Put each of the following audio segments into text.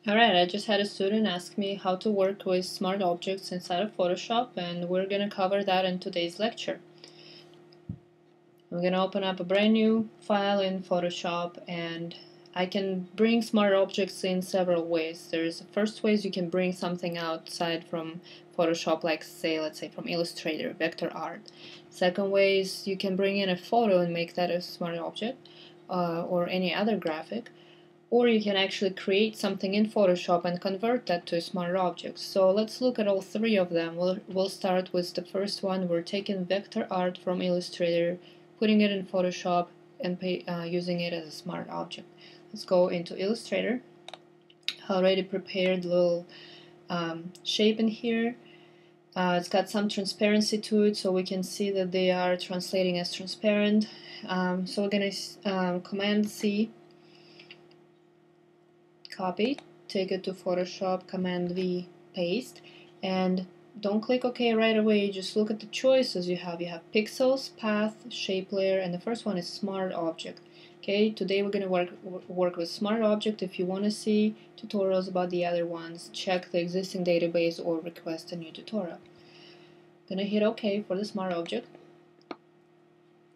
Alright, I just had a student ask me how to work with smart objects inside of Photoshop, and we're going to cover that in today's lecture. I'm going to open up a brand new file in Photoshop, and I can bring smart objects in several ways. There's the first ways you can bring something outside from Photoshop, like let's say from Illustrator, vector art. Second way is you can bring in a photo and make that a smart object, or any other graphic. Or you can actually create something in Photoshop and convert that to a smart object. So let's look at all three of them. We'll start with the first one. We're taking vector art from Illustrator, putting it in Photoshop, and using it as a smart object. Let's go into Illustrator. I already prepared a little shape in here. It's got some transparency to it, so we can see that they are translating as transparent. So we're going to Command C, copy, take it to Photoshop, Command V, paste, and don't click OK right away, just look at the choices you have. You have pixels, path, shape layer, and the first one is smart object. Okay, today we're going to work with smart object. If you want to see tutorials about the other ones, check the existing database or request a new tutorial. I'm going to hit OK for the smart object.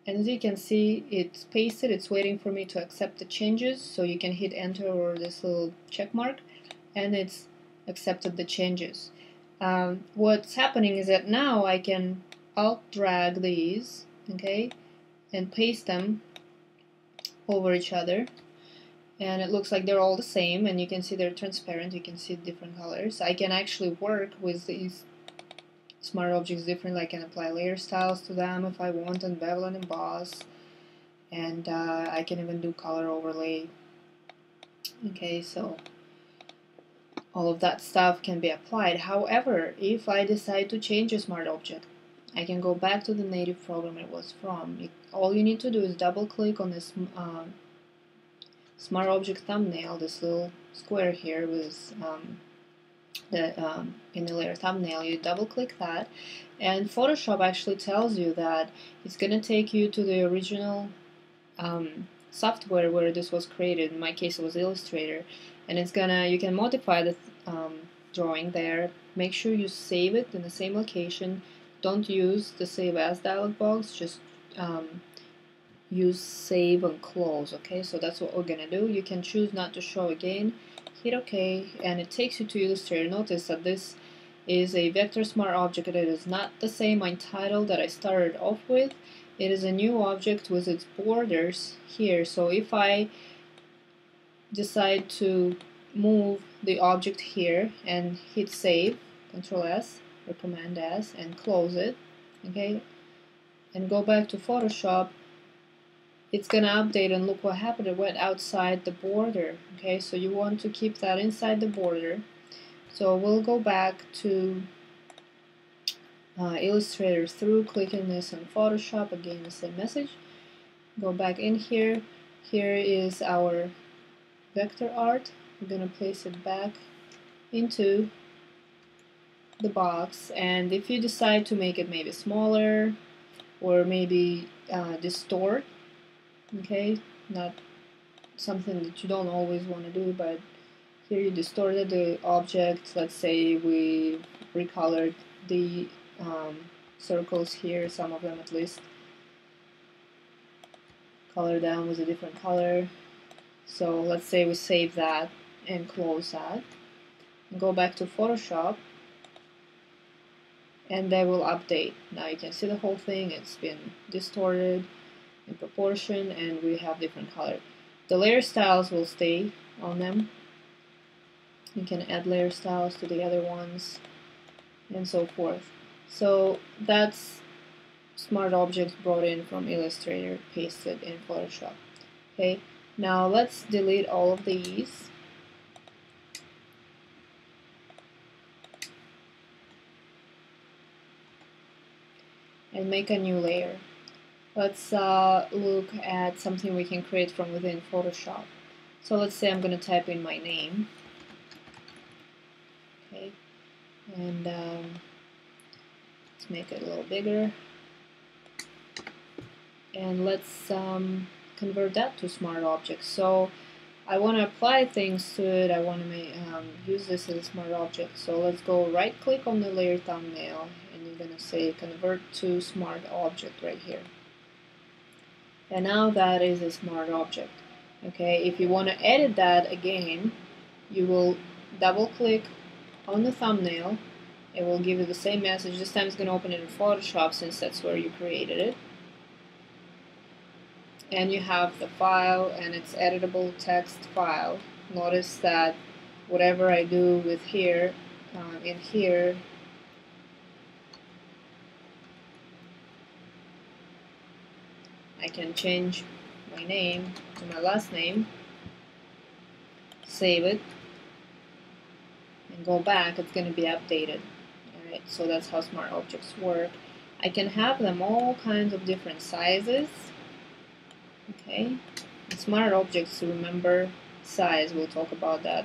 And as you can see, it's pasted, it's waiting for me to accept the changes, so you can hit enter or this little check mark, and it's accepted the changes. What's happening is that now I can alt drag these, okay, and paste them over each other, and it looks like they're all the same, and you can see they're transparent, you can see different colors. I can actually work with these smart objects differently. I can apply layer styles to them if I want, and bevel and emboss, and I can even do color overlay. Okay, so all of that stuff can be applied. However, if I decide to change a smart object, I can go back to the native program it was from. All you need to do is double click on this smart object thumbnail, this little square here with in the layer thumbnail. You double click that, and Photoshop actually tells you that it's going to take you to the original software where this was created. In my case it was Illustrator, and you can modify the drawing there. Make sure you save it in the same location. Don't use the save as dialog box, just use save and close. Okay, so that's what we're gonna do. You can choose not to show again, hit OK, and it takes you to Illustrator. Notice that this is a vector smart object. It is not the same title that I started off with. It is a new object with its borders here. So if I decide to move the object here and hit save, Control S or Command S, and close it, okay, and go back to Photoshop, it's gonna update, and look what happened. It went outside the border. Okay, so you want to keep that inside the border. So we'll go back to Illustrator through clicking this on Photoshop. Again, the same message. Go back in here. Here is our vector art. We're gonna place it back into the box, and if you decide to make it maybe smaller or maybe distort, okay, not something that you don't always want to do, but here you distorted the object. Let's say we recolored the circles here, some of them at least, color them with a different color. So let's say we save that and close that and go back to Photoshop, and they will update. Now you can see the whole thing, it's been distorted in proportion, and we have different color. The layer styles will stay on them. You can add layer styles to the other ones and so forth. So that's smart objects brought in from Illustrator, pasted in Photoshop. Okay, now let's delete all of these. And make a new layer. Let's look at something we can create from within Photoshop. So let's say I'm going to type in my name. Okay, and let's make it a little bigger. And let's convert that to smart objects. So I want to apply things to it. I want to use this as a smart object. So let's go right click on the layer thumbnail and you're going to say convert to smart object right here. And now that is a smart object. Okay, if you want to edit that again, you will double click on the thumbnail. It will give you the same message. This time it's going to open it in Photoshop since that's where you created it. And you have the file and it's editable text file. Notice that whatever I do with here, in here, I can change my name to my last name, save it, and go back. It's going to be updated. Alright, so that's how smart objects work. I can have them all kinds of different sizes. Okay, and smart objects, remember size, we'll talk about that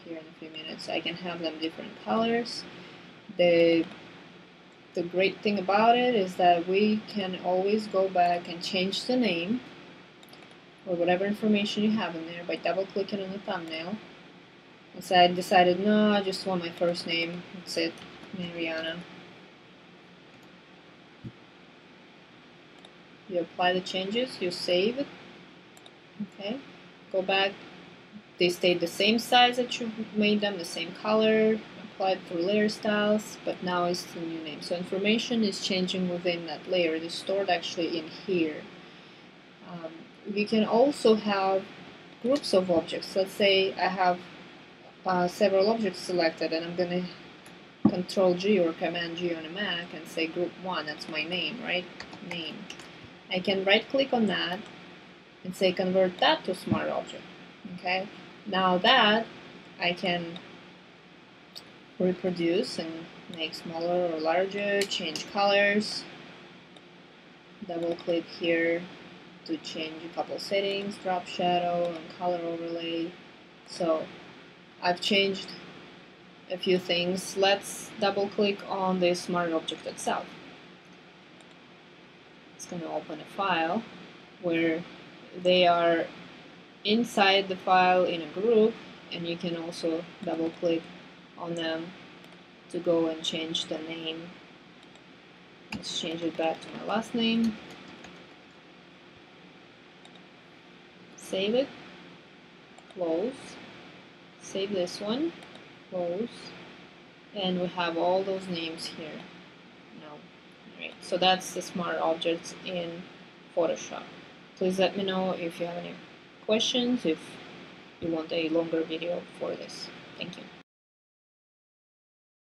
here in a few minutes. I can have them different colors. The great thing about it is that we can always go back and change the name or whatever information you have in there by double clicking on the thumbnail. And so I decided, no, I just want my first name. That's it, Mariana. You apply the changes, you save it, okay, go back, they stayed the same size that you made them, the same color, applied through layer styles, but now it's the new name. So information is changing within that layer, it is stored actually in here. You can also have groups of objects. Let's say I have several objects selected and I'm going to Control G or Command G on a Mac and say group 1, that's my name, right? Name. I can right click on that and say convert that to smart object. Okay, now that I can reproduce and make smaller or larger, change colors, double click here to change a couple settings, drop shadow and color overlay. So I've changed a few things. Let's double click on the smart object itself. It's going to open a file where they are inside the file in a group, and you can also double click on them to go and change the name. Let's change it back to my last name. Save it, close, save this one, close, and we have all those names here now. Alright, so that's the smart objects in Photoshop. Please let me know if you have any questions, if you want a longer video for this.